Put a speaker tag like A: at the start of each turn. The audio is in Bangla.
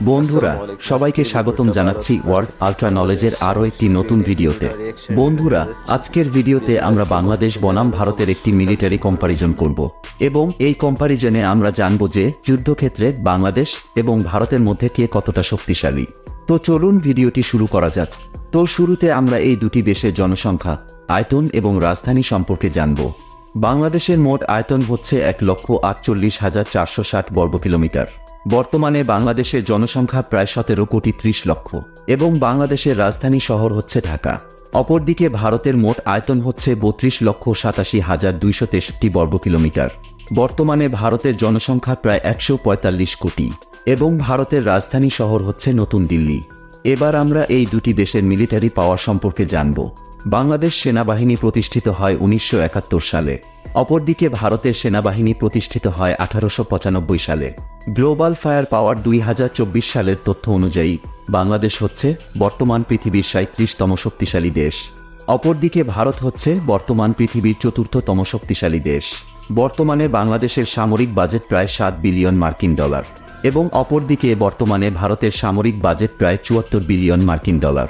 A: বন্ধুরা, সবাইকে স্বাগতম জানাচ্ছি ওয়ার্ল্ড আল্ট্রা নলেজের আরও একটি নতুন ভিডিওতে। বন্ধুরা, আজকের ভিডিওতে আমরা বাংলাদেশ বনাম ভারতের একটি মিলিটারি কম্পারিজন করব এবং এই কম্পারিজনে আমরা জানব যে যুদ্ধক্ষেত্রে বাংলাদেশ এবং ভারতের মধ্যে কে কতটা শক্তিশালী। তো চলুন ভিডিওটি শুরু করা যাক। তো শুরুতে আমরা এই দুটি দেশের জনসংখ্যা, আয়তন এবং রাজধানী সম্পর্কে জানব। বাংলাদেশের মোট আয়তন হচ্ছে 1,48,460 বর্গ কিলোমিটার। বর্তমানে বাংলাদেশের জনসংখ্যা প্রায় 17,30,00,000 এবং বাংলাদেশের রাজধানী শহর হচ্ছে ঢাকা। অপরদিকে ভারতের মোট আয়তন হচ্ছে 32,87,263 বর্গ কিলোমিটার। বর্তমানে ভারতের জনসংখ্যা প্রায় 145 কোটি এবং ভারতের রাজধানী শহর হচ্ছে নতুন দিল্লি। এবার আমরা এই দুটি দেশের মিলিটারি পাওয়ার সম্পর্কে জানব। বাংলাদেশ সেনাবাহিনী প্রতিষ্ঠিত হয় 1971 সালে। অপরদিকে ভারতের সেনাবাহিনী প্রতিষ্ঠিত হয় 1895 সালে। গ্লোবাল ফায়ার পাওয়ার 2024 সালের তথ্য অনুযায়ী বাংলাদেশ হচ্ছে বর্তমান পৃথিবীর 37তম শক্তিশালী দেশ। অপরদিকে ভারত হচ্ছে বর্তমান পৃথিবীর 4র্থতম শক্তিশালী দেশ। বর্তমানে বাংলাদেশের সামরিক বাজেট প্রায় 7 বিলিয়ন মার্কিন ডলার এবং অপরদিকে বর্তমানে ভারতের সামরিক বাজেট প্রায় 74 বিলিয়ন মার্কিন ডলার।